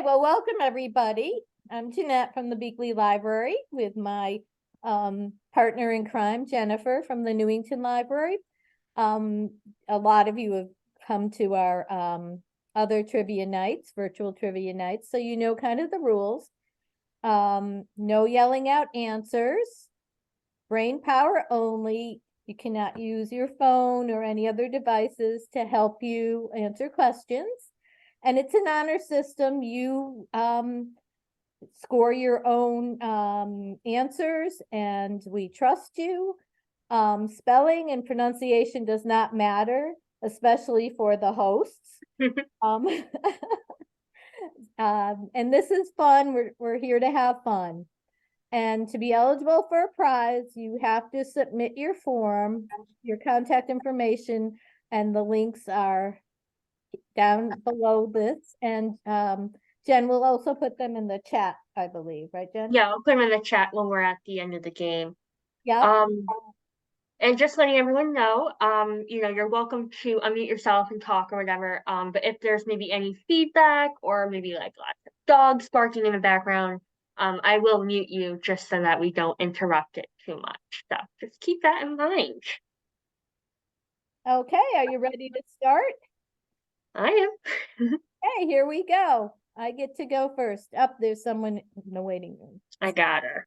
Well, welcome everybody. I'm Jeanette from the Beakley Library with my partner in crime, Jennifer from the Newington Library. A lot of you have come to our other trivia nights, virtual trivia nights, so you know kind of the rules. No yelling out answers, brain power only. You cannot use your phone or any other devices to help you answer questions. And it's an honor system. You score your own answers and we trust you. Spelling and pronunciation does not matter, especially for the hosts. um, and this is fun. We're here to have fun. And to be eligible for a prize, you have to submit your form, your contact information, and the links are down below this. And Jen will also put them in the chat, I believe, right, Jen? Yeah, I'll put them in the chat when we're at the end of the game. Yeah. And just letting everyone know, you're welcome to unmute yourself and talk or whatever. But if there's maybe any feedback or maybe like lots of dogs barking in the background, I will mute you just so that we don't interrupt it too much. So just keep that in mind. Okay, are you ready to start? I am. Hey, here we go. I get to go first. Up, there's someone in the waiting room. I got her.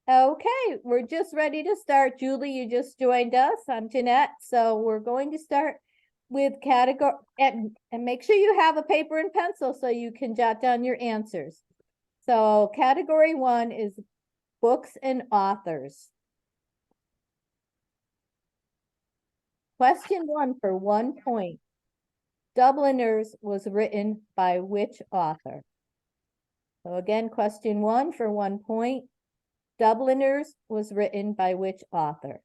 Okay, we're just ready to start. Julie, you just joined us. I'm Jeanette. So we're going to start with category and make sure you have a paper and pencil so you can jot down your answers. So category 1 is books and authors. Question 1 for 1 point. Dubliners was written by which author? So again, question 1 for 1 point. Dubliners was written by which author?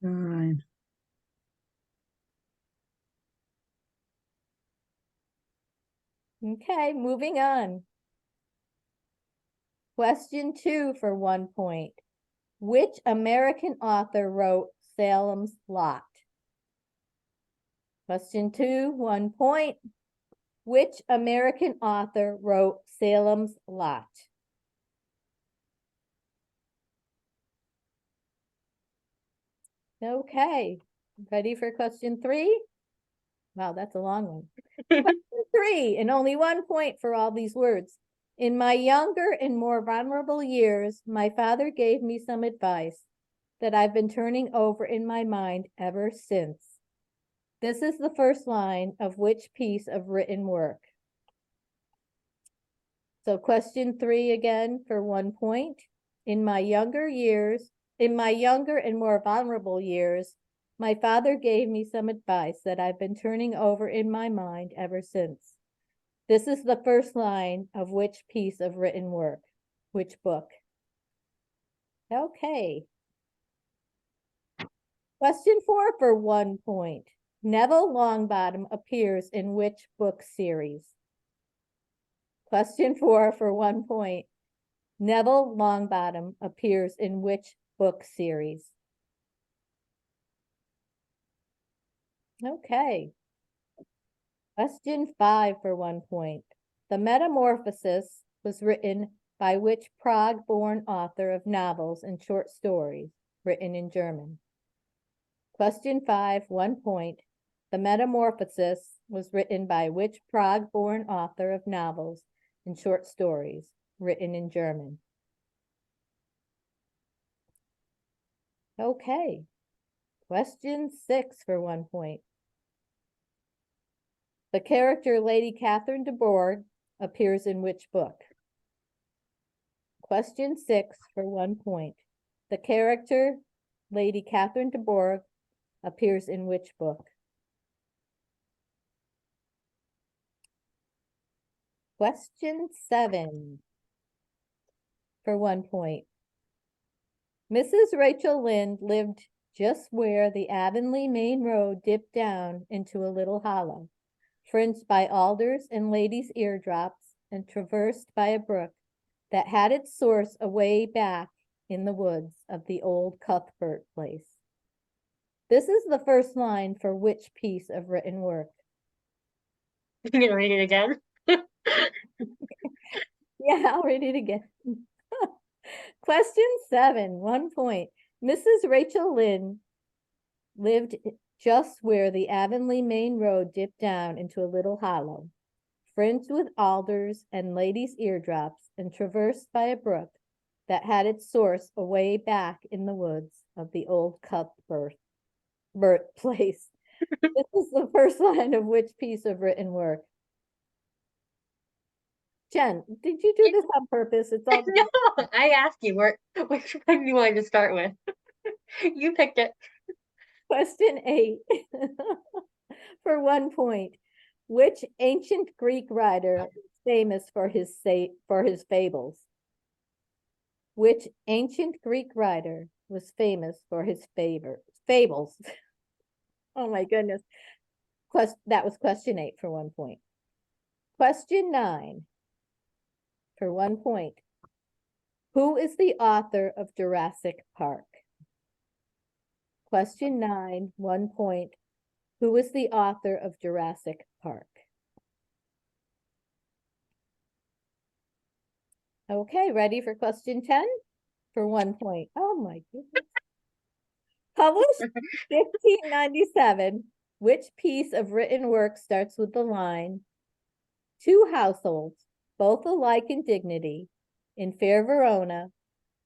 Fine. Okay, moving on. Question 2 for 1 point. Which American author wrote Salem's Lot? Question 2, 1 point. Which American author wrote Salem's Lot? Okay, ready for question 3? Wow, that's a long one. Question 3, and only 1 point for all these words. In my younger and more vulnerable years, my father gave me some advice that I've been turning over in my mind ever since. This is the first line of which piece of written work? So question 3 again for 1 point. In my younger and more vulnerable years, my father gave me some advice that I've been turning over in my mind ever since. This is the first line of which piece of written work? Which book? Okay. Question 4 for 1 point. Neville Longbottom appears in which book series? Question 4 for 1 point. Neville Longbottom appears in which book series? Okay. Question 5 for 1 point. The Metamorphosis was written by which Prague-born author of novels and short stories written in German? Question 5, 1 point. The Metamorphosis was written by which Prague-born author of novels and short stories written in German? Okay. Question 6 for 1 point. The character Lady Catherine de Bourgh appears in which book? Question 6 for 1 point. The character Lady Catherine de Bourgh appears in which book? Question 7 for 1 point. Mrs. Rachel Lynde lived just where the Avonlea main road dipped down into a little hollow, fringed by alders and ladies' eardrops and traversed by a brook that had its source away back in the woods of the old Cuthbert place. This is the first line for which piece of written work? You gonna read it again? Yeah, I'll read it again. Question 7, 1 point. Mrs. Rachel Lynn lived just where the Avonlea Main Road dipped down into a little hollow, fringed with alders and ladies' eardrops, and traversed by a brook that had its source away back in the woods of the old Cuthbert birthplace. This is the first line of which piece of written work? Jen, did you do this on purpose? It's all No, I asked you which one you wanted to start with. You picked it. question 8 for 1 point. Which ancient Greek writer is famous for his fables? Which ancient Greek writer was famous for his fables? Oh my goodness. That was question 8 for 1 point. Question 9 for 1 point. Who is the author of Jurassic Park? Question 9, 1 point. Who is the author of Jurassic Park? Okay, ready for question 10 for 1 point. Oh my goodness. Published 1597, which piece of written work starts with the line, two households, both alike in dignity, in fair Verona,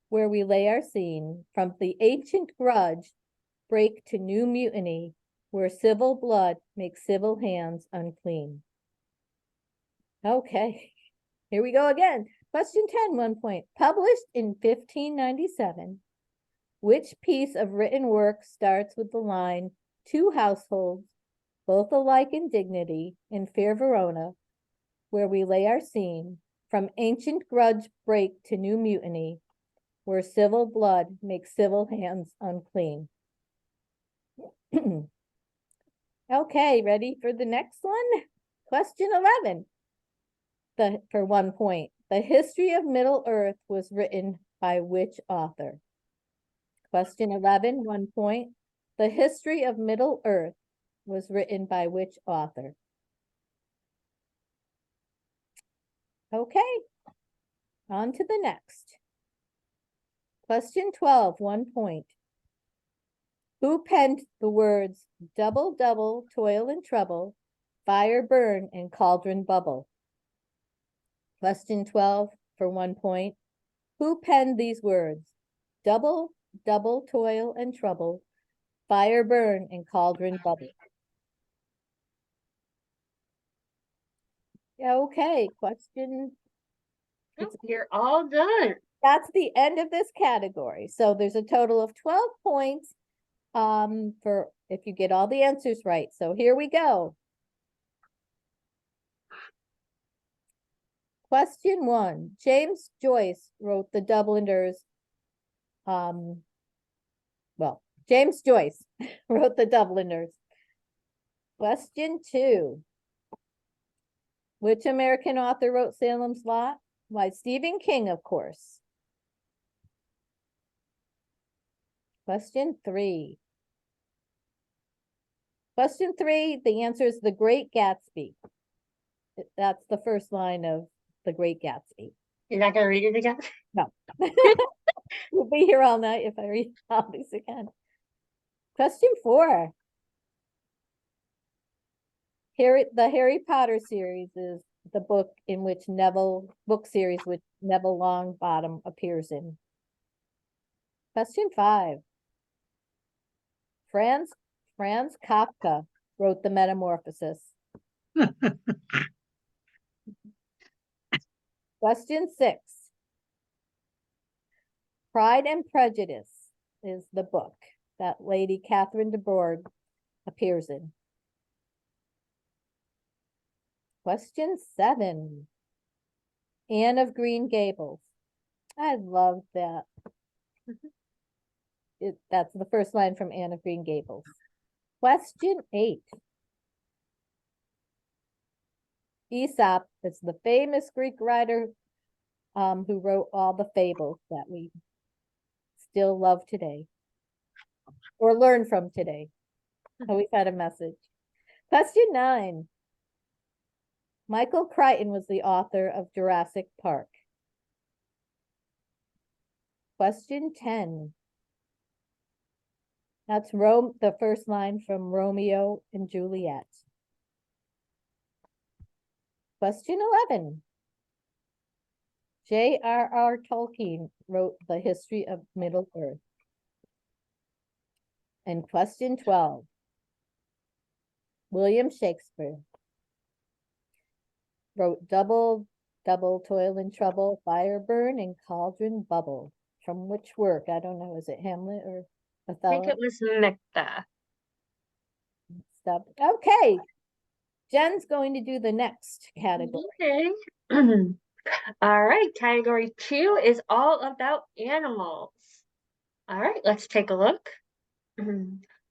where we lay our scene, from the ancient grudge break to new mutiny, where civil blood makes civil hands unclean. Okay, here we go again. Question 10, 1 point. Published in 1597, which piece of written work starts with the line, two households, both alike in dignity, in fair Verona, where we lay our scene, from ancient grudge break to new mutiny, where civil blood makes civil hands unclean. Okay, ready for the next one? Question 11. For 1 point. The History of Middle Earth was written by which author? Question 11, 1 point. The History of Middle Earth was written by which author? Okay, on to the next. Question 12, 1 point. Who penned the words double, double, toil and trouble, fire burn and cauldron bubble? Question 12 for 1 point. Who penned these words? Double, double, toil and trouble, fire burn and cauldron bubble. Okay, question. You're all done. That's the end of this category. So there's a total of 12 points for if you get all the answers right. So here we go. Question 1. James Joyce wrote the Dubliners. James Joyce wrote the Dubliners. Question 2. Which American author wrote Salem's Lot? Why, Stephen King, of course. Question 3. Question 3, the answer is The Great Gatsby. That's the first line of The Great Gatsby. You're not gonna read it again? No. We'll be here all night if I read all these again. Question 4. The Harry Potter series is the book series which Neville Longbottom appears in. Question 5. Franz Kafka wrote the Metamorphosis. Question 6. Pride and Prejudice is the book that Lady Catherine de Bourgh appears in. Question 7. Anne of Green Gables. I love that. That's the first line from Anne of Green Gables. Question 8. Aesop is the famous Greek writer who wrote all the fables that we still love today. or learn from today. Always had a message. Question 9. Michael Crichton was the author of Jurassic Park. Question 10. That's the first line from Romeo and Juliet. Question 11. J.R.R. Tolkien wrote the history of Middle-earth. And question 12. William Shakespeare wrote Double, Double, Toil and Trouble, Fire Burn, and Cauldron Bubble. From which work? I don't know. Is it Hamlet or I Othello? think it was Macbeth. Stuff. Okay. Jen's going to do the next category. Okay. All right, category 2 is all about animals. All right, let's take a look.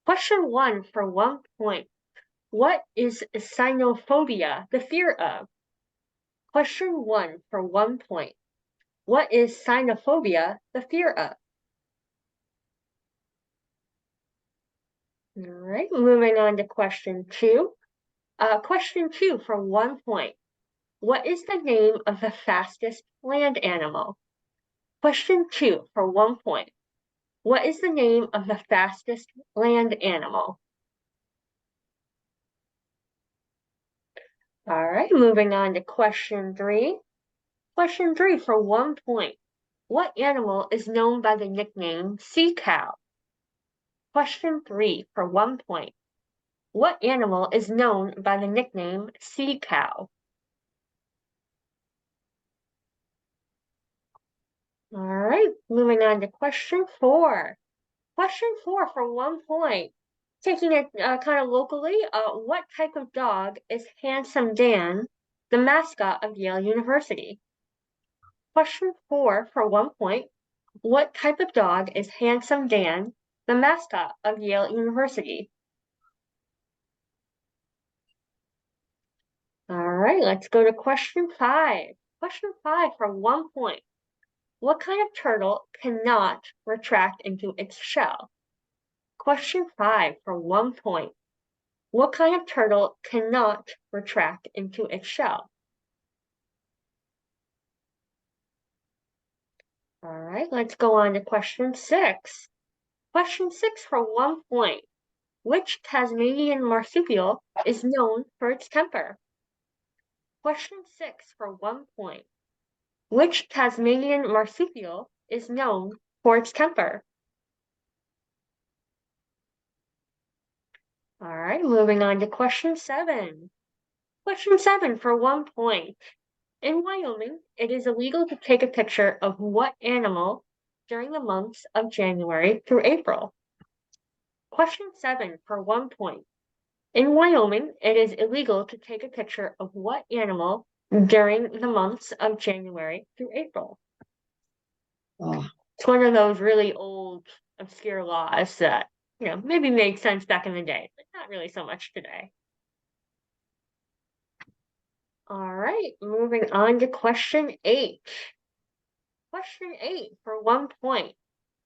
Question 1 for 1 point. What is cynophobia, the fear of? Question 1 for 1 point. What is cynophobia, the fear of? All right, moving on to question 2. Question 2 for 1 point. What is the name of the fastest land animal? Question 2 for 1 point. What is the name of the fastest land animal? All right, moving on to question 3. Question 3 for 1 point. What animal is known by the nickname sea cow? Question 3 for 1 point. What animal is known by the nickname sea cow? All right, moving on to question 4. Question 4 for 1 point. Taking it kind of locally, what type of dog is Handsome Dan, the mascot of Yale University? Question 4 for 1 point. What type of dog is Handsome Dan, the mascot of Yale University? All right, let's go to question 5. Question 5 for 1 point. What kind of turtle cannot retract into its shell? Question 5 for 1 point. What kind of turtle cannot retract into its shell? All right, let's go on to question 6. Question 6 for 1 point. Which Tasmanian marsupial is known for its temper? Question 6 for 1 point. Which Tasmanian marsupial is known for its temper? All right, moving on to question 7. Question 7 for 1 point. In Wyoming, it is illegal to take a picture of what animal during the months of January through April? Question 7 for 1 point. In Wyoming, it is illegal to take a picture of what animal during the months of January through April? Oh, It's one of those really old, obscure laws that, maybe made sense back in the day, but not really so much today. All right, moving on to question 8. Question 8 for 1 point.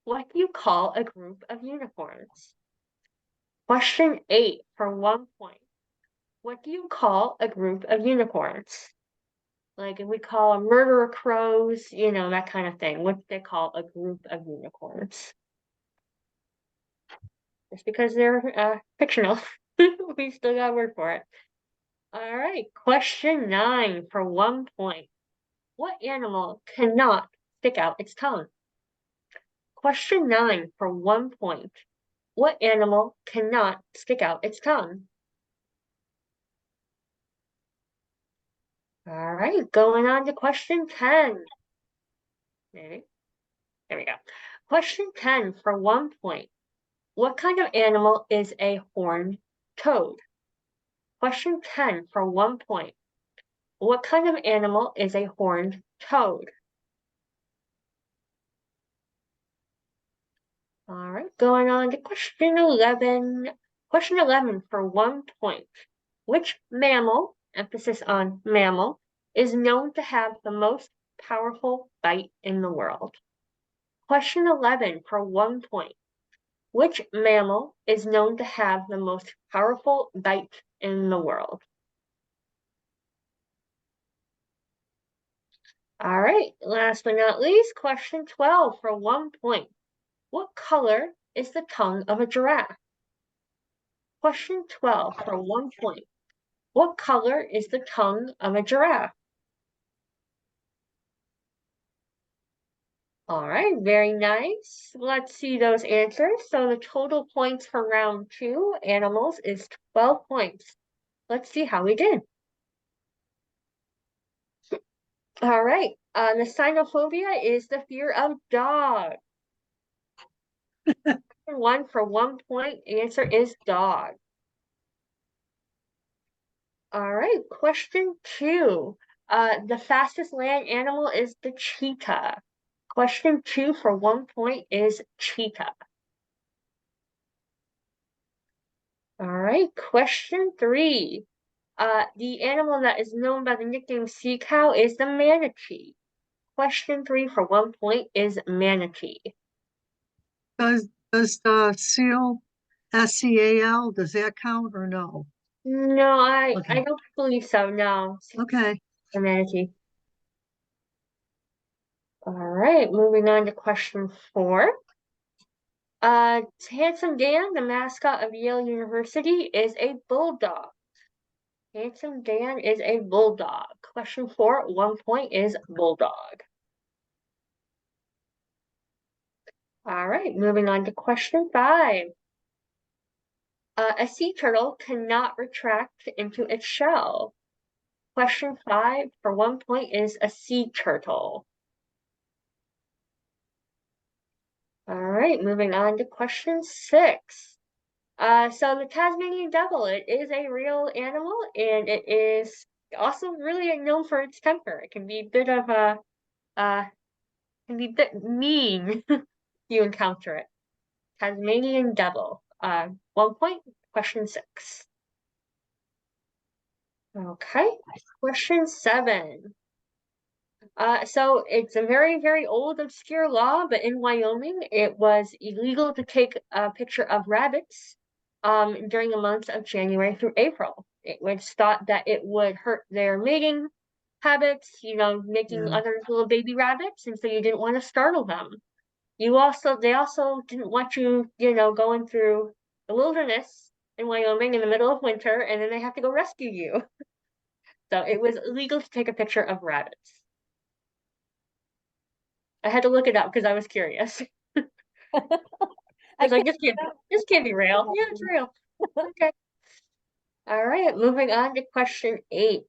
What do you call a group of unicorns? Question 8 for 1 point. What do you call a group of unicorns? Like if we call a murderer crows, that kind of thing. What do they call a group of unicorns? Just because they're fictional, we still got a word for it. All right, question 9 for 1 point. What animal cannot stick out its tongue? Question 9 for 1 point. What animal cannot stick out its tongue? All right, going on to question 10. Maybe. There we go. Question 10 for 1 point. What kind of animal is a horned toad? Question 10 for 1 point. What kind of animal is a horned toad? All right, going on to question 11. Question 11 for 1 point. Which mammal, emphasis on mammal, is known to have the most powerful bite in the world? Question 11 for 1 point. Which mammal is known to have the most powerful bite in the world? All right, last but not least, question 12 for 1 point. What color is the tongue of a giraffe? Question 12 for 1 point. What color is the tongue of a giraffe? All right, very nice. Let's see those answers. So the total points for round 2, animals, is 12 points. Let's see how we did. All right, the cynophobia is the fear of dogs. 1 for 1 point, answer is dog. All right, question 2. The fastest land animal is the cheetah. Question 2 for 1 point is cheetah. All right, question 3. The animal that is known by the nickname sea cow is the manatee. Question 3 for 1 point is manatee. Does the seal, SCAL, does that count or no? No, I Okay. don't believe so, no. Okay. The manatee. All right, moving on to question 4. Handsome Dan, the mascot of Yale University, is a bulldog. Handsome Dan is a bulldog. Question 4, 1 point is bulldog. All right, moving on to question 5. A sea turtle cannot retract into its shell. Question 5 for 1 point is a sea turtle. All right, moving on to question 6. So the Tasmanian devil, it is a real animal, and it is also really known for its temper. It can be a bit of a, can be a bit mean if you encounter it. Tasmanian devil. 1 point, question 6. Okay, question 7. So it's a very, very old, obscure law, but in Wyoming, it was illegal to take a picture of rabbits during the months of January through April. It was thought that it would hurt their mating habits, making Yeah. other little baby rabbits, and so you didn't want to startle them. They also didn't want you, going through the wilderness in Wyoming in the middle of winter, and then they have to go rescue you. So it was illegal to take a picture of rabbits. I had to look it up because I was curious. I was like, this can't be real. Yeah, it's real. Okay. All right, moving on to question 8.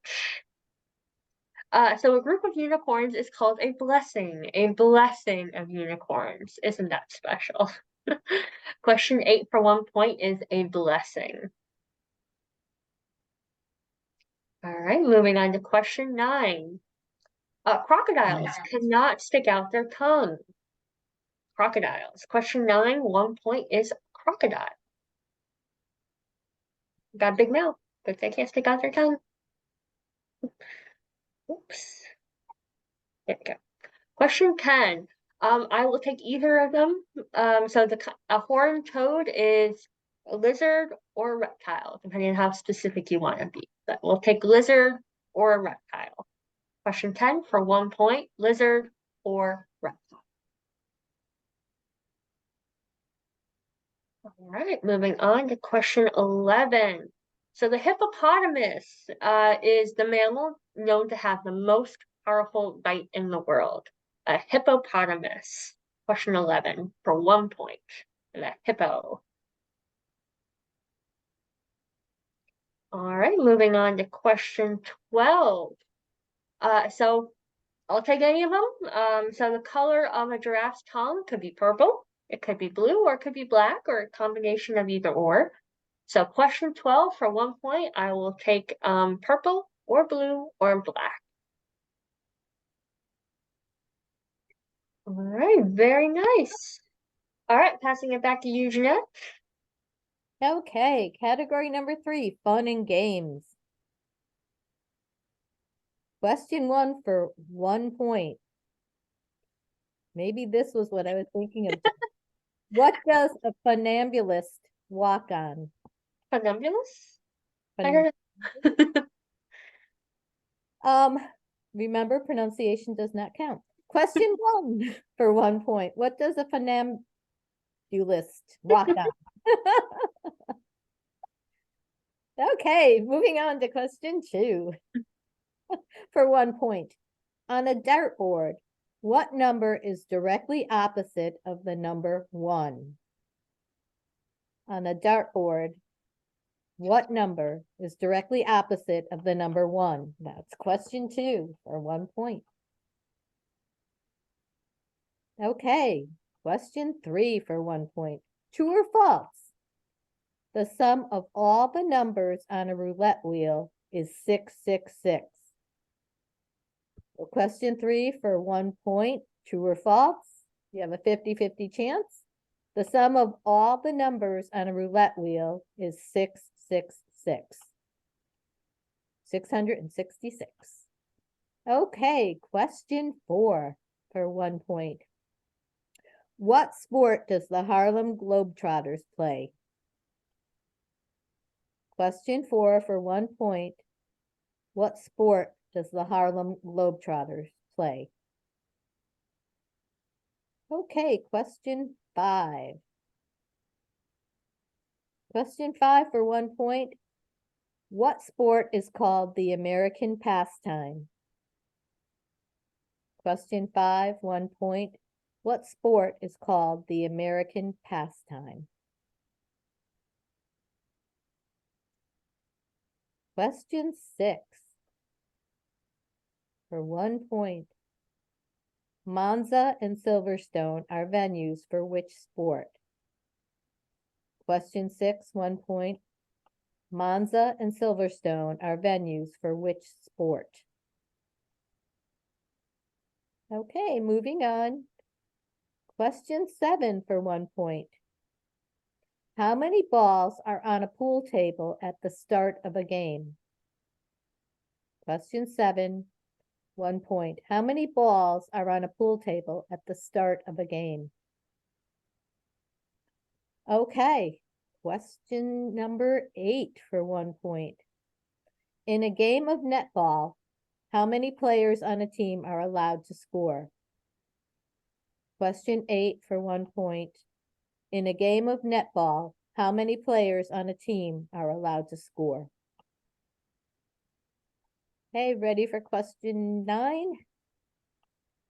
So a group of unicorns is called a blessing. A blessing of unicorns. Isn't that special? Question 8 for 1 point is a blessing. All right, moving on to question 9. Crocodiles cannot stick out their tongue. Crocodiles. Question 9, 1 point is crocodile. Got a big mouth, but they can't stick out their tongue. Oops. There we go. Question 10. I will take either of them. So a horned toad is a lizard or a reptile, depending on how specific you want to be. But we'll take lizard or a reptile. Question 10 for 1 point, lizard or reptile. All right, moving on to question 11. So the hippopotamus is the mammal known to have the most powerful bite in the world. A hippopotamus. Question 11 for 1 point. The hippo. All right, moving on to question 12. So I'll take any of them. So the color of a giraffe's tongue could be purple, it could be blue, or it could be black, or a combination of either or. So question 12 for 1 point, I will take purple or blue or black. All right, very nice. All right, passing it back to you, Jeanette. Okay, category number 3, fun and games. Question 1 for 1 point. Maybe this was what I was thinking of. What does a funambulist walk on? Funambulous? I Fun- heard it. Um, remember, pronunciation does not count. Question 1 for 1 point. What does a funambulist walk on? Okay, moving on to question 2 for 1 point. On a dartboard, what number is directly opposite of the number 1? On a dartboard, what number is directly opposite of the number 1? That's question 2 for 1 point. Okay, question 3 for 1 point. True or false? The sum of all the numbers on a roulette wheel is 666. So question 3 for 1 point. True or false? You have a 50-50 chance. The sum of all the numbers on a roulette wheel is 666. 666. Okay, question 4 for 1 point. What sport does the Harlem Globetrotters play? Question 4 for 1 point. What sport does the Harlem Globetrotters play? Okay, question 5. Question 5 for 1 point. What sport is called the American pastime? Question 5, 1 point. What sport is called the American pastime? Question 6 for 1 point. Monza and Silverstone are venues for which sport? Question 6, 1 point. Monza and Silverstone are venues for which sport? Okay, moving on. Question 7 for 1 point. How many balls are on a pool table at the start of a game? Question 7, 1 point. How many balls are on a pool table at the start of a game? Okay, question number 8 for 1 point. In a game of netball, how many players on a team are allowed to score? Question 8 for 1 point. In a game of netball, how many players on a team are allowed to score? Okay, ready for question 9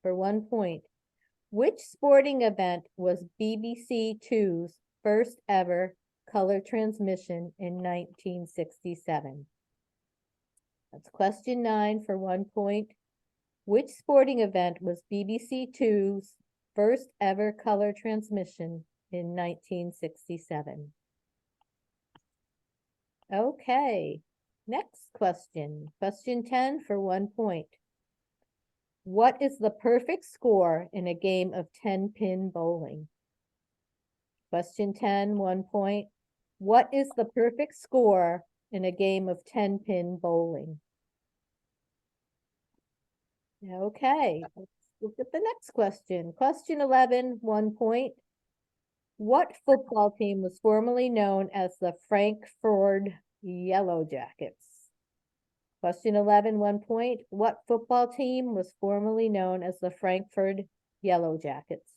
for 1 point. Which sporting event was BBC Two's first ever color transmission in 1967? That's question 9 for 1 point. Which sporting event was BBC Two's first ever color transmission in 1967? Okay, next question. Question 10 for 1 point. What is the perfect score in a game of 10-pin bowling? Question 10, 1 point. What is the perfect score in a game of 10-pin bowling? Okay, let's look at the next question. Question 11, 1 point. What football team was formerly known as the Frankfurt Yellow Jackets? Question 11, 1 point. What football team was formerly known as the Frankfurt Yellow Jackets?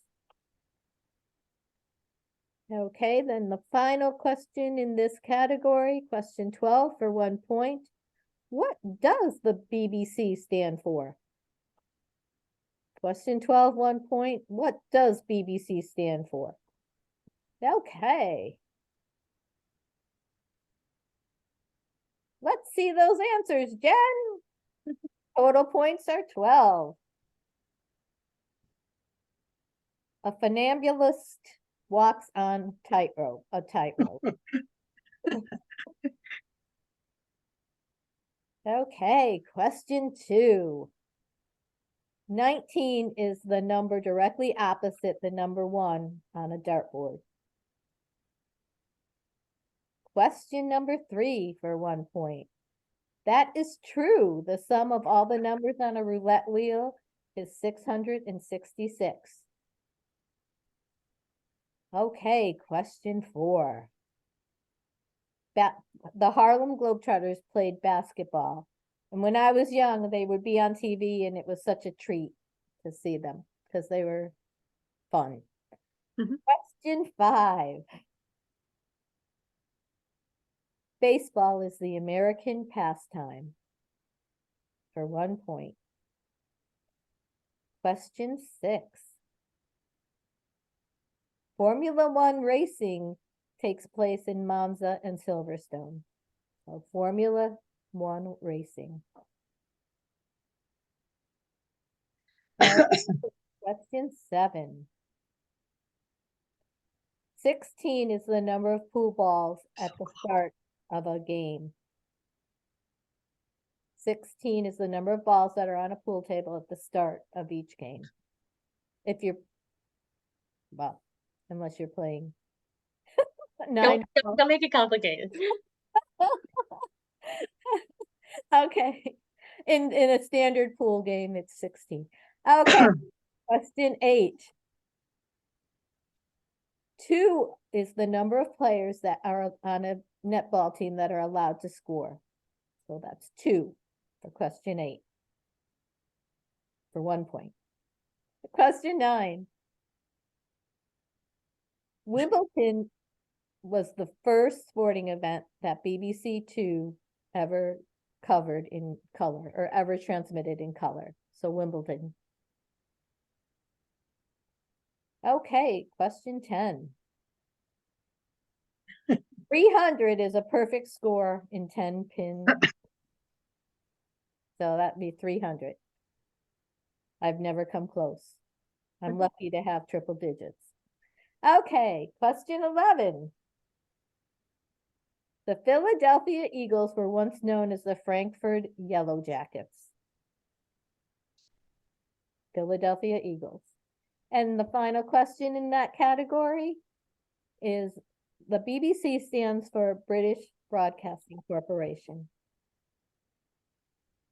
Okay, then the final question in this category, question 12 for 1 point. What does the BBC stand for? Question 12, 1 point. What does BBC stand for? Okay. Let's see those answers, Jen. Total points are 12. A funambulist walks on tightrope, a tightrope. Okay, question 2. 19 is the number directly opposite the number 1 on a dartboard. Question number 3 for 1 point. That is true. The sum of all the numbers on a roulette wheel is 666. Okay, question 4. The Harlem Globetrotters played basketball. And when I was young, they would be on TV and it was such a treat to see them because they were fun. Mhm. Question 5. Baseball is the American pastime. For 1 point. Question 6. Formula One racing takes place in Monza and Silverstone. So Formula One racing. Question 7. 16 is the number of pool balls at the start of a game. 16 is the number of balls that are on a pool table at the start of each game. If you're, well, unless you're playing 9. Don't make it complicated. Okay. In a standard pool game, it's 16. Okay. Question 8. 2 is the number of players that are on a netball team that are allowed to score. So that's 2 for question 8. For 1 point. Question 9. Wimbledon was the first sporting event that BBC Two ever covered in color or ever transmitted in color. So Wimbledon. Okay, question 10. 300 is a perfect score in 10 pin. So that'd be 300. I've never come close. I'm lucky to have triple digits. Okay, question 11. The Philadelphia Eagles were once known as the Frankfurt Yellow Jackets. Philadelphia Eagles. And the final question in that category is the BBC stands for British Broadcasting Corporation.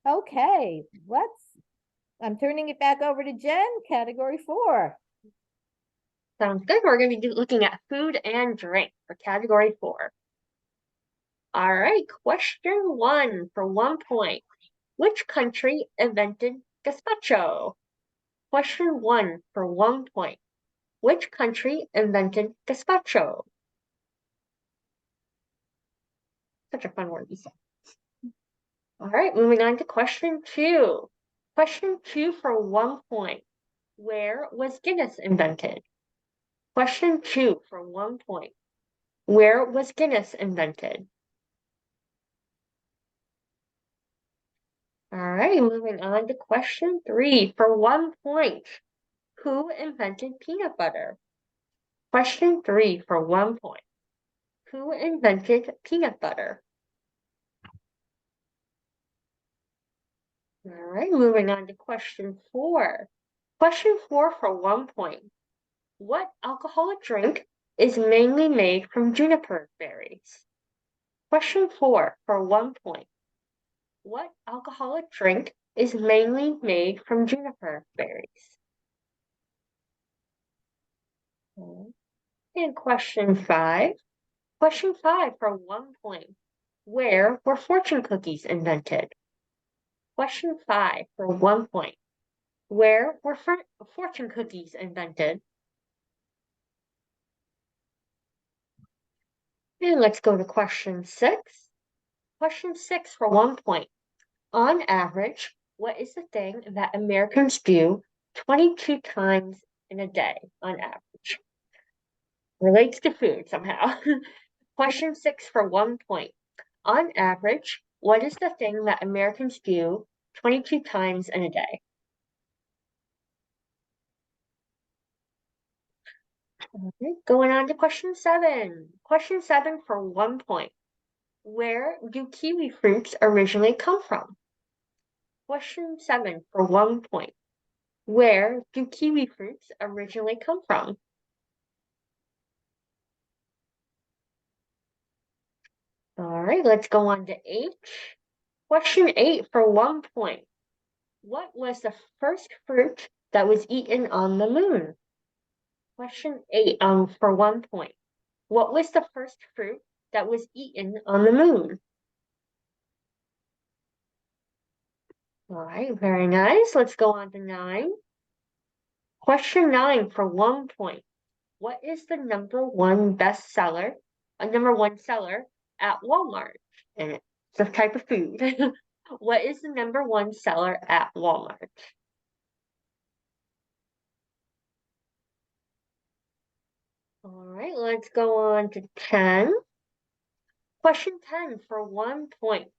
Okay, I'm turning it back over to Jen, category 4. Sounds good. We're going to be looking at food and drink for category 4. All right, question 1 for 1 point. Which country invented gazpacho? Question 1 for 1 point. Which country invented gazpacho? Such a fun word to say. All right, moving on to question 2. Question 2 for 1 point. Where was Guinness invented? Question 2 for 1 point. Where was Guinness invented? All right, moving on to question 3 for 1 point. Who invented peanut butter? Question 3 for 1 point. Who invented peanut butter? All right, moving on to question 4. Question 4 for 1 point. What alcoholic drink is mainly made from juniper berries? Question 4 for 1 point. What alcoholic drink is mainly made from juniper berries? And question 5. Question 5 for 1 point. Where were fortune cookies invented? Question 5 for 1 point. Where were fortune cookies invented? And let's go to question 6. Question 6 for 1 point. On average, what is the thing that Americans do 22 times in a day on average? Relates to food somehow. Question 6 for 1 point. On average, what is the thing that Americans do 22 times in a day? Okay, going on to question 7. Question 7 for 1 point. Where do kiwi fruits originally come from? Question 7 for 1 point. Where do kiwi fruits originally come from? All right, let's go on to 8. Question 8 for 1 point. What was the first fruit that was eaten on the moon? Question 8, for 1 point. What was the first fruit that was eaten on the moon? All right, very nice. Let's go on to 9. Question 9 for 1 point. What is the number one seller at Walmart? And it's a type of food. What is the number one seller at Walmart? All right, let's go on to 10. Question 10 for 1 point.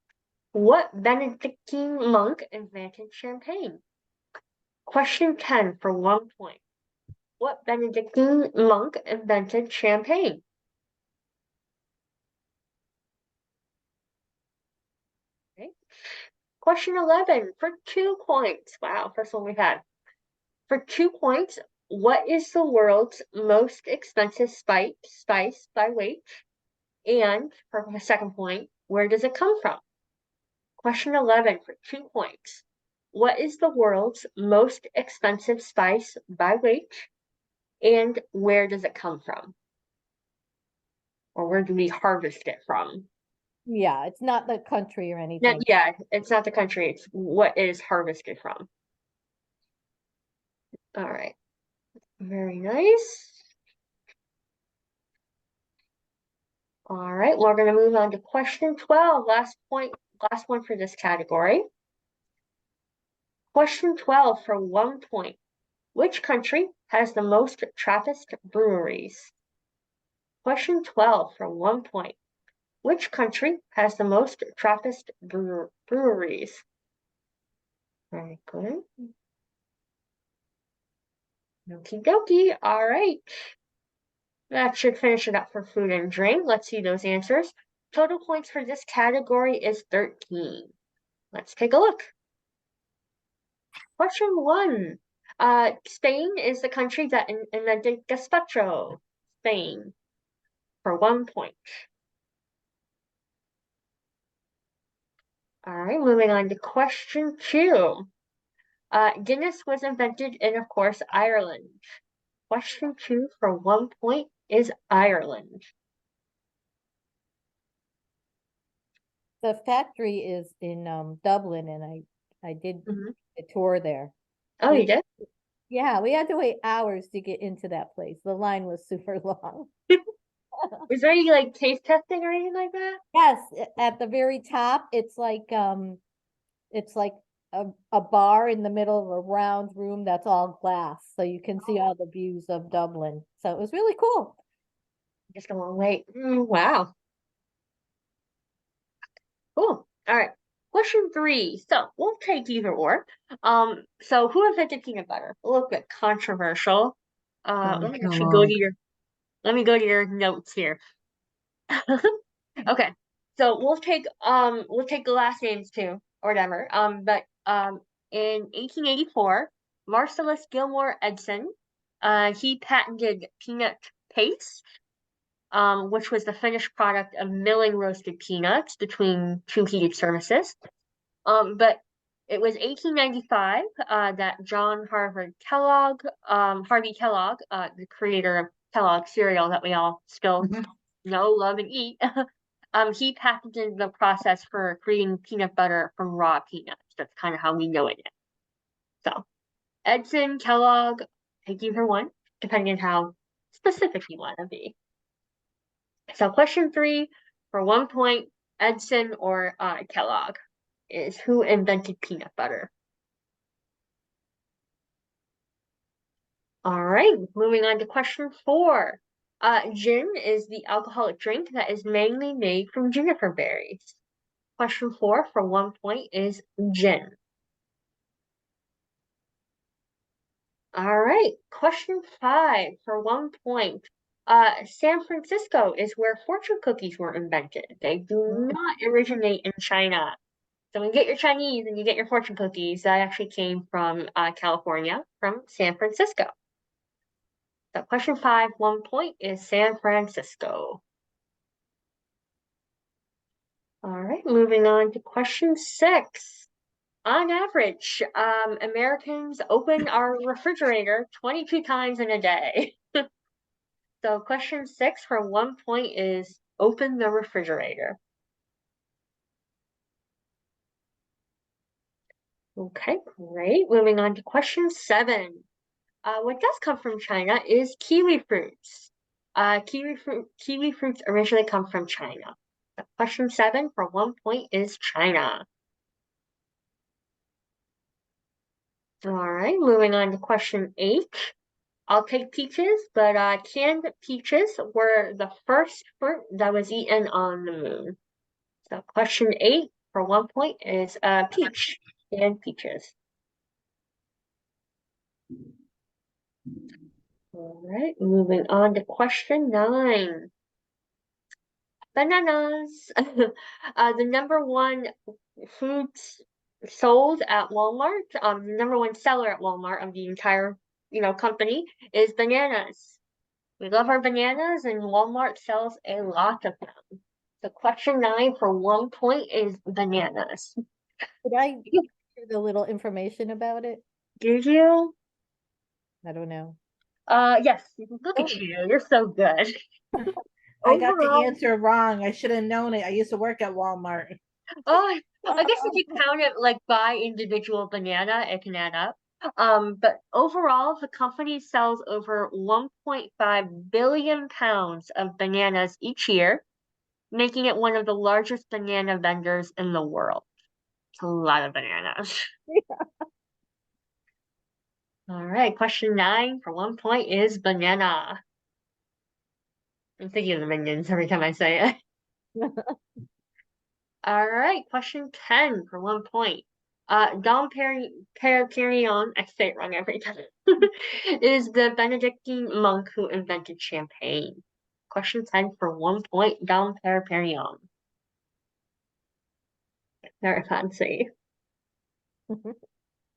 What Benedictine monk invented champagne? Question 10 for 1 point. What Benedictine monk invented champagne? Okay. Question 11 for 2 points. Wow, first one we've had. For 2 points, what is the world's most expensive spice by weight? And for the second point, where does it come from? Question 11 for 2 points. What is the world's most expensive spice by weight? And where does it come from? Or where do we harvest it from? Yeah, it's not the country or anything. Yeah, it's not the country, it's what it is harvested from. All right, very nice. All right, we're going to move on to question 12, last one for this category. Question 12 for 1 point. Which country has the most Trappist breweries? Question 12 for 1 point. Which country has the most Trappist breweries? Very good. Okie dokie. All right. That should finish it up for food and drink. Let's see those answers. Total points for this category is 13. Let's take a look. Question 1. Spain is the country that invented gazpacho. Spain. For 1 point. All right, moving on to question 2. Guinness was invented in, of course, Ireland. Question 2 for 1 point is Ireland. The factory is in Dublin, and I did Mhm. a tour there. Oh, you did? Yeah, we had to wait hours to get into that place. The line was super long. Is there any like taste testing or anything like that? Yes, at the very top, it's like a bar in the middle of a round room that's all glass, so you can see all the views of Dublin. So it was really cool. Just a long wait. Wow. Cool. All right. Question 3. So we'll take either or. So who invented peanut butter? A little bit controversial. Let me actually go to your notes here. Okay. So we'll take the last names too, or whatever. But in 1884, Marcellus Gilmore Edson, he patented peanut paste, which was the finished product of milling roasted peanuts between two heated surfaces. But it was 1895 that John Harvey Kellogg, the creator of Kellogg cereal that we all still know, love, and eat, he patented the process for creating peanut butter from raw peanuts. That's kind of how we know it. So, Edson, Kellogg, take either one, depending on how specific you want to be. So, question 3 for 1 point, Edson or Kellogg, is who invented peanut butter? All right, moving on to question 4. Gin is the alcoholic drink that is mainly made from juniper berries. Question 4 for 1 point is gin. All right, question 5 for 1 point. San Francisco is where fortune cookies were invented. They do not originate in China. So when you get your Chinese and you get your fortune cookies, that actually came from California, from San Francisco. So question 5, 1 point is San Francisco. All right, moving on to question 6. On average, Americans open our refrigerator 22 times in a day. So question 6 for 1 point is open the refrigerator. Okay, great. Moving on to question 7. What does come from China is kiwi fruits. Kiwi fruits originally come from China. So question 7 for 1 point is China. All right, moving on to question 8. I'll take peaches, but canned peaches were the first fruit that was eaten on the moon. So question 8 for 1 point is peach, canned peaches. All right, moving on to question 9. Bananas. The number one foods sold at Walmart, the number one seller at Walmart of the entire, company is bananas. We love our bananas, and Walmart sells a lot of them. So question 9 for 1 point is bananas. Did I hear the little information about it? Did you? I don't know. Yes. Look at Oh. you. You're so good. I got the Overall, answer wrong. I should have known it. I used to work at Walmart. oh, I guess if you count it like by individual banana, it can add up. But overall, the company sells over 1.5 billion pounds of bananas each year, making it one of the largest banana vendors in the world. It's a lot of bananas. All right, question 9 for 1 point is banana. I'm thinking of the minions every time I say it. All right, question 10 for 1 point. Dom Perignon, I say it wrong every time, is the Benedictine monk who invented champagne. Question 10 for 1 point, Dom Perignon. Very fancy.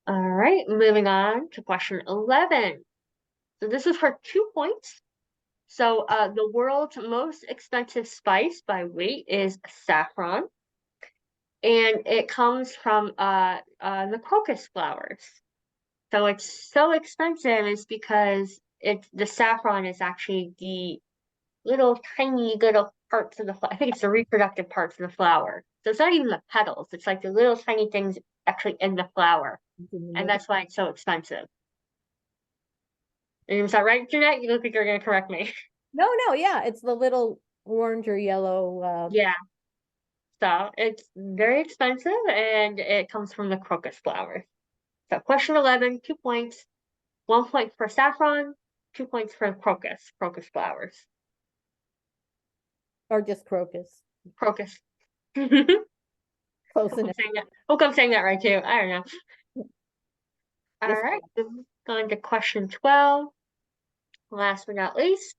All right, moving on to question 11. So this is for 2 points. So the world's most expensive spice by weight is saffron. And it comes from the crocus flowers. So it's so expensive is because the saffron is actually the little tiny little parts of the flower. I think it's the reproductive parts of the flower. So it's not even the petals. It's like the little tiny things actually in the flower. And that's why it's so expensive. Is that right, Jeanette? You look like you're going to correct me. No, yeah, it's the little orange or yellow. Yeah. So it's very expensive, and it comes from the crocus flowers. So question 11, 2 points. 1 point for saffron, 2 points for crocus flowers. Or just crocus. Crocus. Close enough. Hope I'm saying that right too. I don't know. All Yes. right, going to question 12. Last but not least,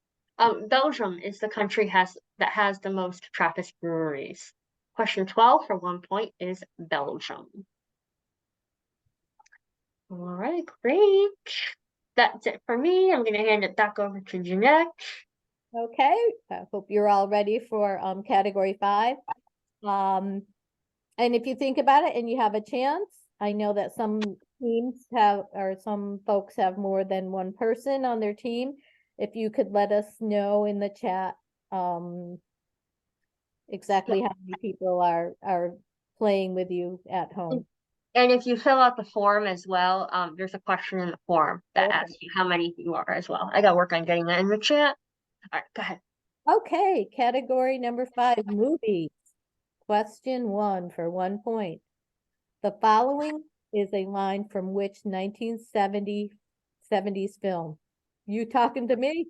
Belgium is the country that has the most Trappist breweries. Question 12 for 1 point is Belgium. All right, great. That's it for me. I'm going to hand it back over to Jeanette. Okay, I hope you're all ready for category 5. And if you think about it and you have a chance, I know that some teams have, or some folks have more than one person on their team. If you could let us know in the chat exactly how many people are playing with you at home. And if you fill out the form as well, there's a question in the form that Okay. asks you how many you are as well. I got to work on getting that in the chat. All right, go ahead. Okay, category number 5, movies. Question 1 for 1 point. The following is a line from which 1970s film? You talking to me?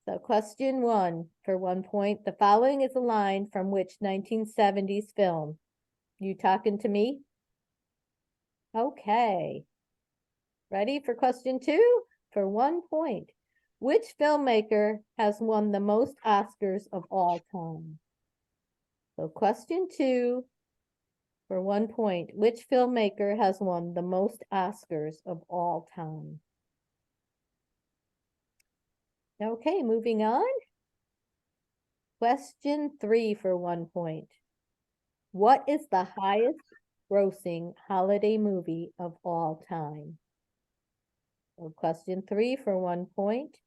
So question 1 for 1 point. The following is a line from which 1970s film? You talking to me? Okay. Ready for question 2 for 1 point. Which filmmaker has won the most Oscars of all time? So question 2 for 1 point. Which filmmaker has won the most Oscars of all time? Okay, moving on. Question 3 for 1 point. What is the highest grossing holiday movie of all time? So question 3 for 1 point.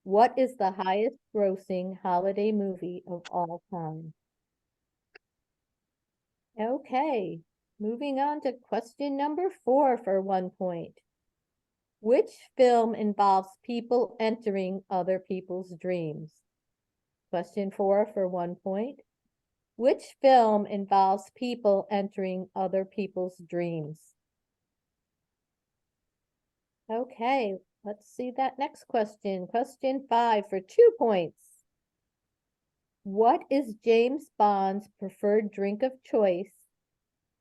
What is the highest grossing holiday movie of all time? Okay, moving on to question number 4 for 1 point. Which film involves people entering other people's dreams? Question 4 for 1 point. Which film involves people entering other people's dreams? Okay, let's see that next question. Question 5 for 2 points. What is James Bond's preferred drink of choice,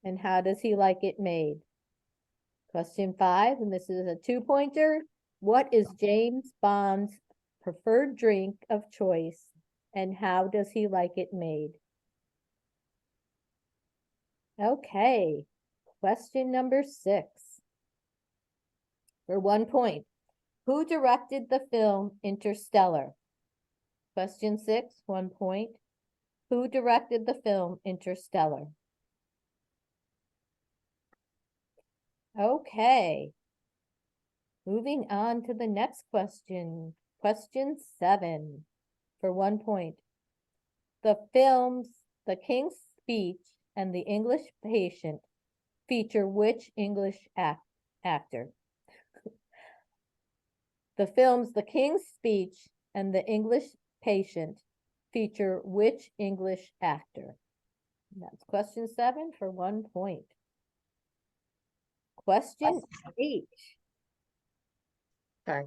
and how does he like it made? Question 5, and this is a 2-pointer. What is James Bond's preferred drink of choice, and how does he like it made? Okay, question number 6 for 1 point. Who directed the film Interstellar? Question 6, 1 point. Who directed the film Interstellar? Okay. Moving on to the next question. Question 7 for 1 point. The films The King's Speech and The English Patient feature which English actor? The films The King's Speech and The English Patient feature which English actor? That's question 7 for 1 point. Question 8. Sorry.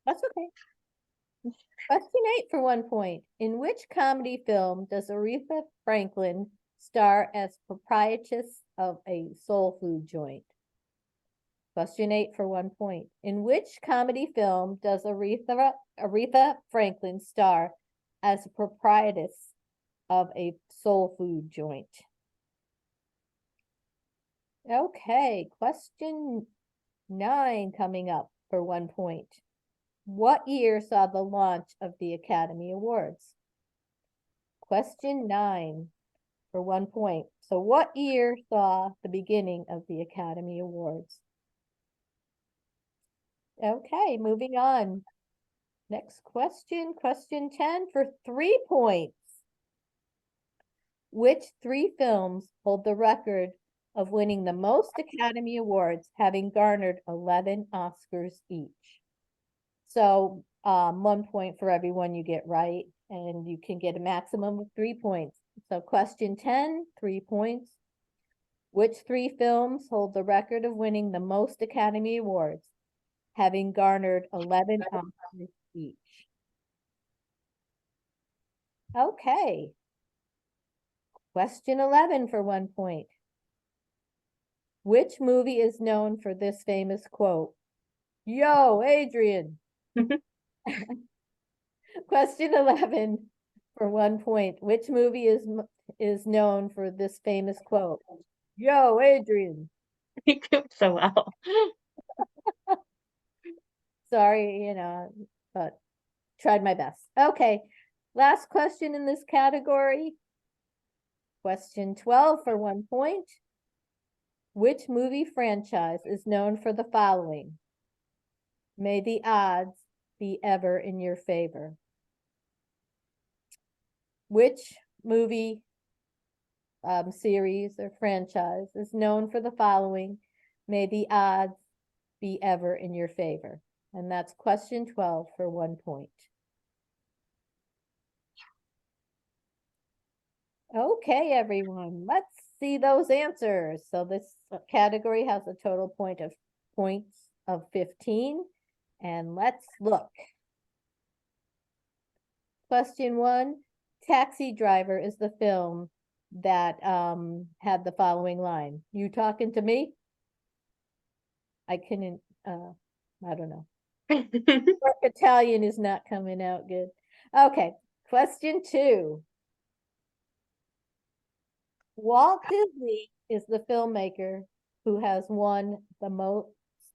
That's okay. Question 8 for 1 point. In which comedy film does Aretha Franklin star as proprietress of a soul food joint? Question 8 for 1 point. In which comedy film does Aretha Franklin star as a proprietress of a soul food joint? Okay, question 9 coming up for 1 point. What year saw the launch of the Academy Awards? Question 9 for 1 point. So what year saw the beginning of the Academy Awards? Okay, moving on. Next question, question 10 for 3 points. Which 3 films hold the record of winning the most Academy Awards, having garnered 11 Oscars each? So 1 point for everyone you get right, and you can get a maximum of 3 points. So question 10, 3 points. Which 3 films hold the record of winning the most Academy Awards, having garnered 11 Oscars each? Okay. Question 11 for 1 point. Which movie is known for this famous quote? Yo, Adrian. Question 11 for 1 point. Which movie is known for this famous quote? Yo, Adrian. You do so well. Sorry, but tried my best. Okay, last question in this category. Question 12 for 1 point. Which movie franchise is known for the following? May the odds be ever in your favor. Which movie series or franchise is known for the following? May the odds be ever in your favor. And that's question 12 for 1 point. Okay, everyone, let's see those answers. So this category has a total points of 15. And let's look. Question 1, Taxi Driver is the film that had the following line. You talking to me? I couldn't, I don't know. Italian is not coming out good. Okay, question 2. Walt Disney is the filmmaker who has won the most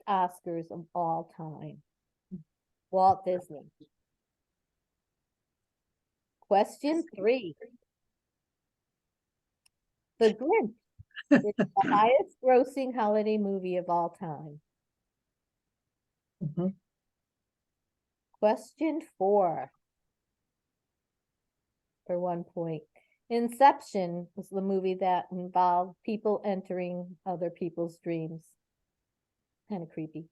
Oscars of all time. Walt Disney. Question 3. The Grinch is the highest grossing holiday movie of all time. Mhm. Question 4. For 1 point. Inception was the movie that involved people entering other people's dreams. Kind of creepy.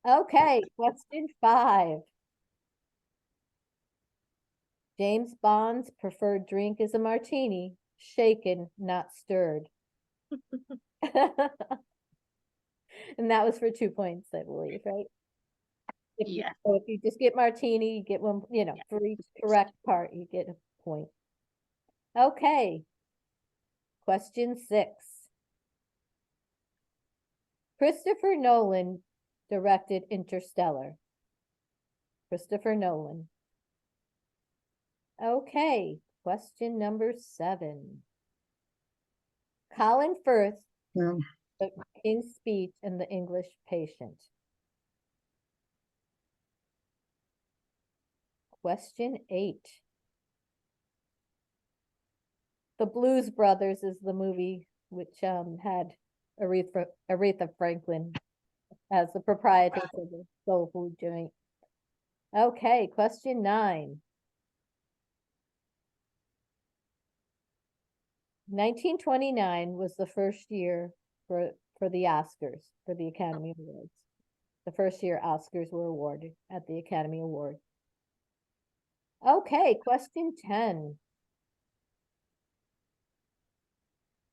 Okay, question 5. James Bond's preferred drink is a martini, shaken, not stirred. And that was for 2 points, I believe, right? Yeah. So if you just get martini, you get one, for each correct part, you get a point. Okay. Question 6. Christopher Nolan directed Interstellar. Christopher Nolan. Okay, question number 7. Colin Firth, Yeah. the King's Speech and the English Patient. Question 8. The Blues Brothers is the movie which had Aretha Franklin as the proprietor of the soul food joint. Okay, question 9. 1929 was the first year for the Oscars, for the Academy Awards. The first year Oscars were awarded at the Academy Award. Okay, question 10.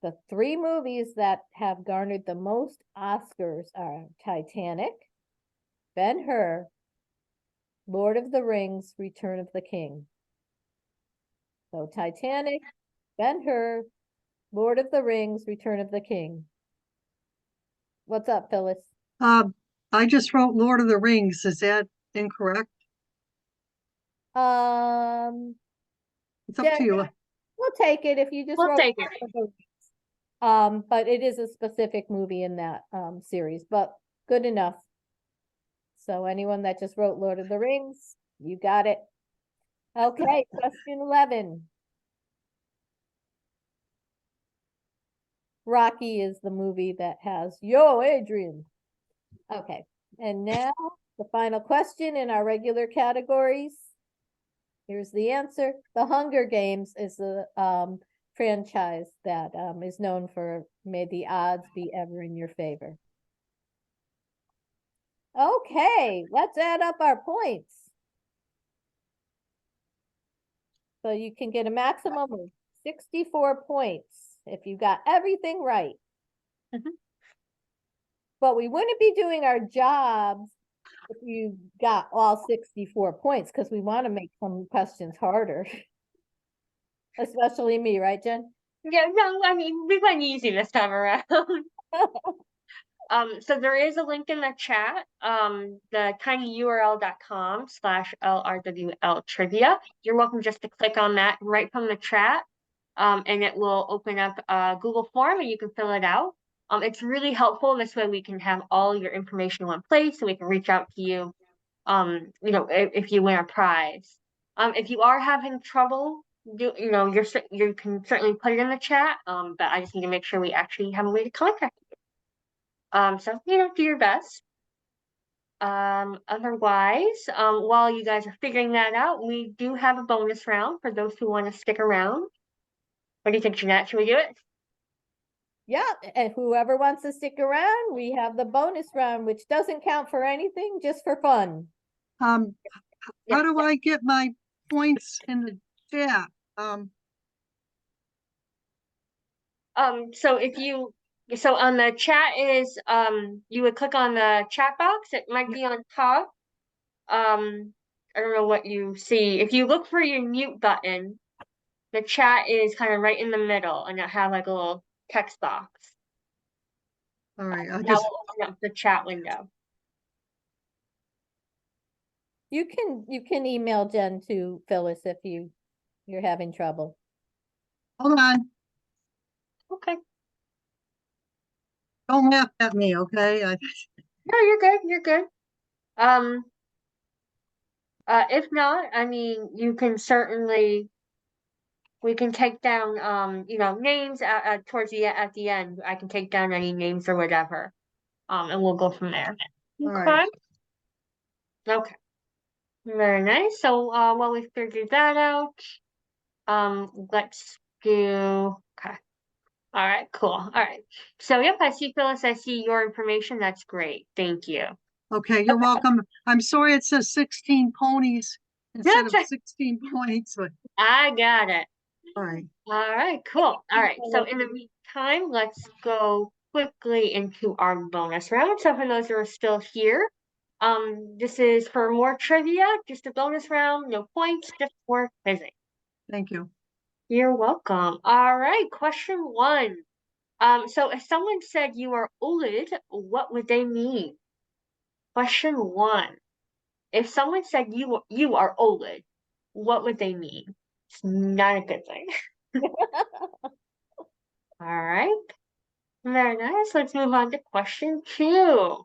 The 3 movies that have garnered the most Oscars are Titanic, Ben-Hur, Lord of the Rings, Return of the King. So Titanic, Ben-Hur, Lord of the Rings, Return of the King. What's up, Phyllis? I just wrote Lord of the Rings. Is that incorrect? It's up Yeah, to you. we'll take it if you just We'll wrote take it. Lord of the Rings. But it is a specific movie in that series, but good enough. So anyone that just wrote Lord of the Rings, you got it. Okay, question 11. Rocky is the movie that has Yo, Adrian. Okay, and now the final question in our regular categories. Here's the answer. The Hunger Games is the franchise that is known for may the odds be ever in your favor. Okay, let's add up our points. So you can get a maximum of 64 points if you got everything right. Mhm. But we wouldn't be doing our jobs if you got all 64 points because we want to make some questions harder. Especially me, right, Jen? Yeah, no, I mean, we went easy this time around. So there is a link in the chat, the tinyurl.com/LRWL trivia. You're welcome just to click on that right from the chat. And it will open up a Google form and you can fill it out. It's really helpful. This way we can have all your information in one place so we can reach out to you, if you win a prize. If you are having trouble, you can certainly put it in the chat. But I just need to make sure we actually have a way to contact you. So, do your best. Otherwise, while you guys are figuring that out, we do have a bonus round for those who want to stick around. What do you think, Jeanette? Should we do it? Yeah, and whoever wants to stick around, we have the bonus round, which doesn't count for anything, just for fun. How Yeah, do I get my points in the chat? So on the chat is, you would click on the chat box. It might be on top. I don't know what you see. If you look for your mute button, the chat is kind of right in the middle, and it have like a little text box. All right, That will open up the chat window. You can email Jen to Phyllis if you're having trouble. hold on. Okay. Don't laugh at me, okay? No, you're good. You're good. If not, I mean, you can certainly. We can take down, names towards at the end. I can take down any names or whatever, and we'll go from there. All right. Okay. Very nice. So, while we figured that out, let's do, okay. All right, cool. All right. So, yep, I see Phyllis. I see your information. That's great. Thank you. Okay, you're welcome. I'm sorry it says 16 ponies instead of That's 16 points, but I got it. all right. All right, cool. All right. So, Phyllis. in the meantime, let's go quickly into our bonus round. So, for those who are still here, this is for more trivia, just a bonus round, no points, just for quizzing. Thank you. You're welcome. All right, question one. So if someone said you are old, what would they mean? Question one. If someone said you are old, what would they mean? It's not a good thing. All right. Very nice. Let's move on to question two.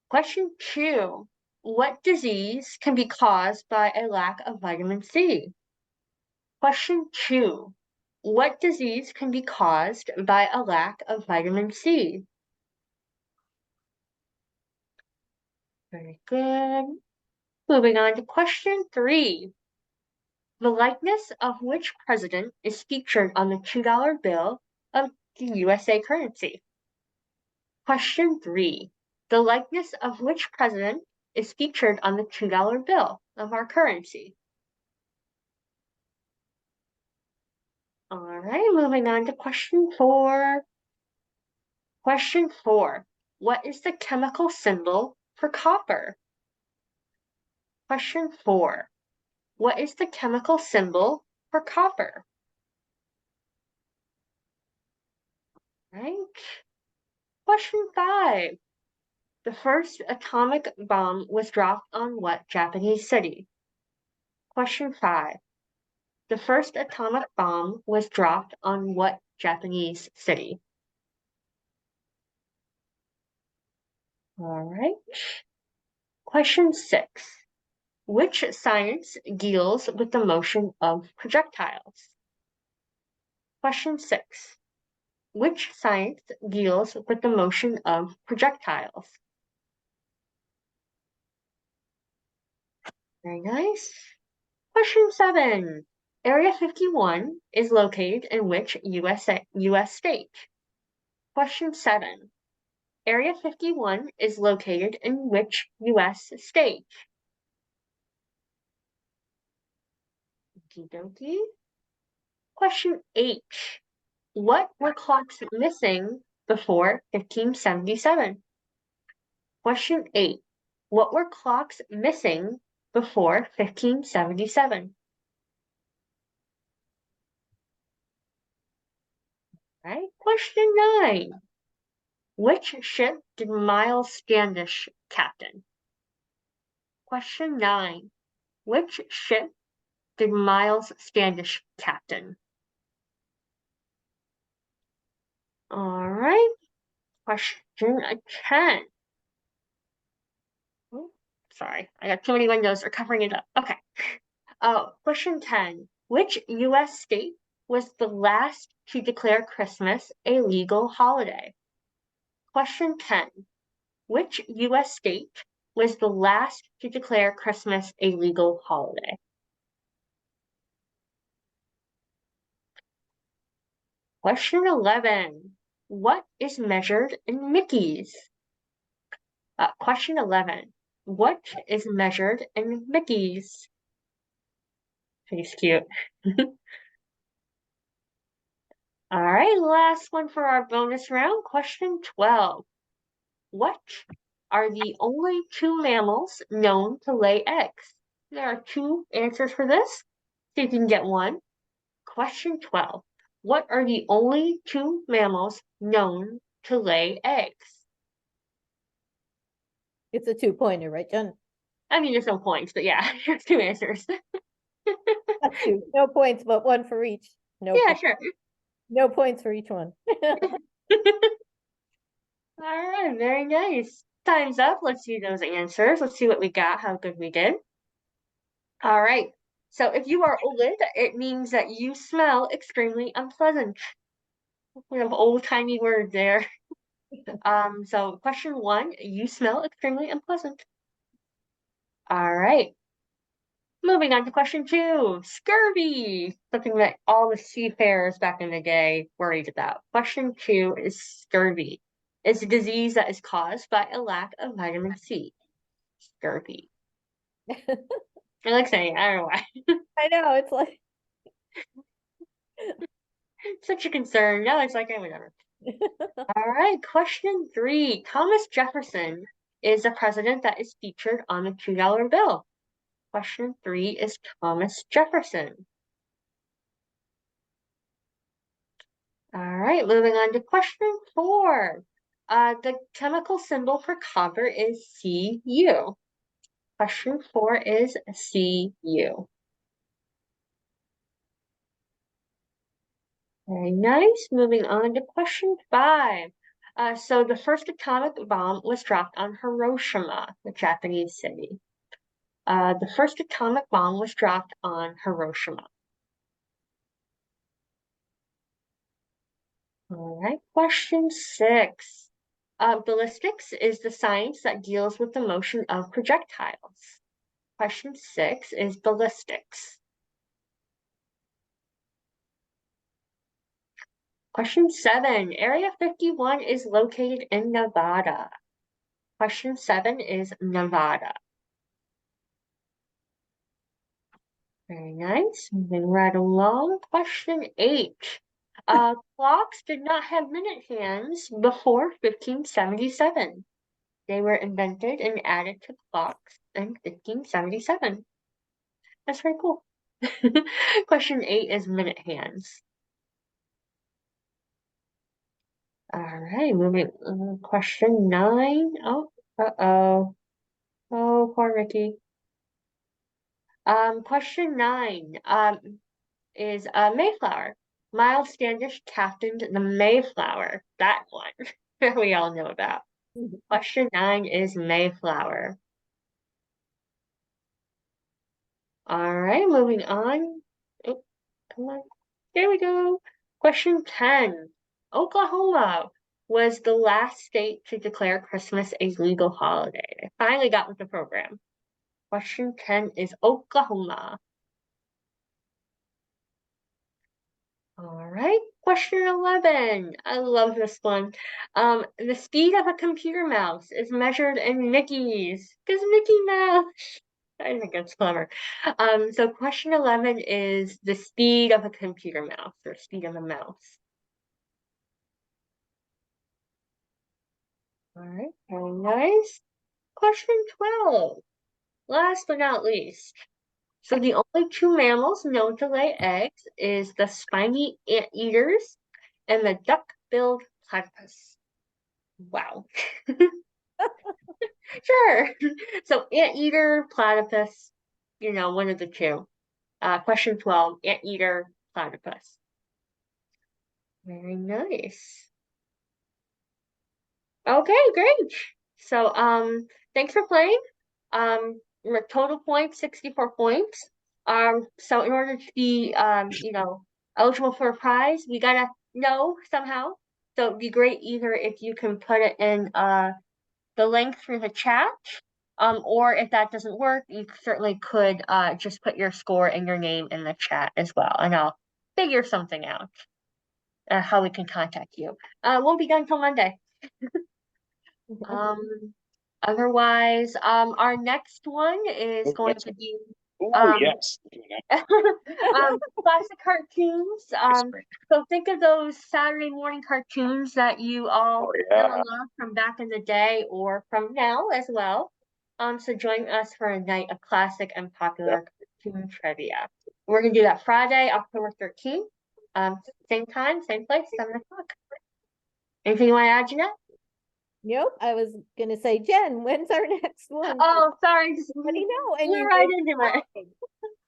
Question two. What disease can be caused by a lack of vitamin C? Question two. What disease can be caused by a lack of vitamin C? Very good. Moving on to question three. The likeness of which president is featured on the $2 bill of the USA currency? Question three. The likeness of which president is featured on the $2 bill of our currency? All right, moving on to question four. Question four. What is the chemical symbol for copper? Question four. What is the chemical symbol for copper? Right. Question five. The first atomic bomb was dropped on what Japanese city? Question five. The first atomic bomb was dropped on what Japanese city? All right. Question six. Which science deals with the motion of projectiles? Question six. Which science deals with the motion of projectiles? Very nice. Question seven. Area 51 is located in which US state? Question seven. Area 51 is located in which US state? Okie dokie. Question eight. What were clocks missing before 1577? Question eight. What were clocks missing before 1577? Right. Question nine. Which ship did Miles Standish captain? Question nine. Which ship did Miles Standish captain? All right. Question 10. Oh, sorry, I got too many windows. They're covering it up. Okay. Question 10. Which U.S. state was the last to declare Christmas a legal holiday? Question 10. Which U.S. state was the last to declare Christmas a legal holiday? Question 11. What is measured in Mickeys? Question 11. What is measured in Mickeys? He's cute. All right, last one for our bonus round. Question 12. What are the only two mammals known to lay eggs? There are two answers for this, so you can get one. Question 12. What are the only two mammals known to lay eggs? It's a 2-pointer, right, Jen? I mean, there's no points, but yeah, there's two answers. Not two. No points, but one for each. No, Yeah, po- sure. no points for each one. All right, very nice. Time's up. Let's see those answers. Let's see what we got, how good we did. All right. So if you are old, it means that you smell extremely unpleasant. We have old-timey word there. So question one, you smell extremely unpleasant. All right. Moving on to question 2, scurvy, something that all the seafarers back in the day worried about. Question 2 is scurvy. It's a disease that is caused by a lack of vitamin C. Scurvy. I like saying it, I don't know why. I know, it's like, Such a concern. No, it's like, whatever. All right, question 3. Thomas Jefferson is the president that is featured on the $2 bill. Question 3 is Thomas Jefferson. All right, moving on to question 4. The chemical symbol for copper is Cu. Question 4 is Cu. Very nice. Moving on to question 5. So the first atomic bomb was dropped on Hiroshima, the Japanese city. The first atomic bomb was dropped on Hiroshima. All right, question 6. Ballistics is the science that deals with the motion of projectiles. Question 6 is ballistics. Question 7. Area 51 is located in Nevada. Question 7 is Nevada. Very nice. Moving right along. Question 8. Clocks did not have minute hands before 1577. They were invented and added to clocks in 1577. That's very cool. Question 8 is minute hands. All right, moving on. Question 9. Oh, uh-oh. Oh, poor Ricky. Question 9 is Mayflower. Miles Standish captained the Mayflower. That one we all know about. Question 9 is Mayflower. All right, moving on. Oh, come on. There we go. Question 10. Oklahoma was the last state to declare Christmas a legal holiday. They finally got with the program. Question 10 is Oklahoma. All right, question 11. I love this one. The speed of a computer mouse is measured in Mickeys, because Mickey Mouse. I think that's clever. So question 11 is the speed of a computer mouse, or speed of a mouse. All right, very nice. Question 12. Last but not least. So the only 2 mammals known to lay eggs is the spiny anteaters and the duck-billed platypus. Wow. Sure. So anteater, platypus, one of the 2. Question 12, anteater, platypus. Very nice. Okay, great. So thanks for playing. Total points, 64 points. So in order to be eligible for a prize, we gotta know somehow. So it'd be great either if you can put it in the link through the chat, or if that doesn't work, you certainly could just put your score and your name in the chat as well, and I'll figure something out how we can contact you. Won't be done till Monday. Otherwise, our next one is going to be yes. classic cartoons. So think of those Saturday morning cartoons that you all love from back in the day or from now as well. So join us for a night of classic and popular cartoon trivia. We're gonna do that Friday, October 13th. Same time, same place, 7 o'clock. Anything you want to add, Jeanette? Nope, I was gonna say, Jen, when's our next one? Oh, sorry, just Let me know. And blew you right did into it. fine.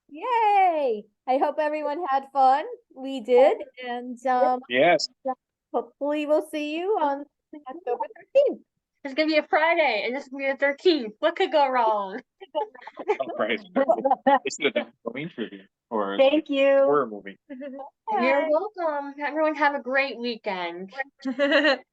Yay! I hope everyone had fun. We did, and Yes. hopefully we'll see you on October 13th. It's gonna be a Friday, and this is gonna be the 13th. What could go wrong? Oh, right. It's the Halloween trivia or Thank you. horror movie. You're welcome. Everyone have a great weekend.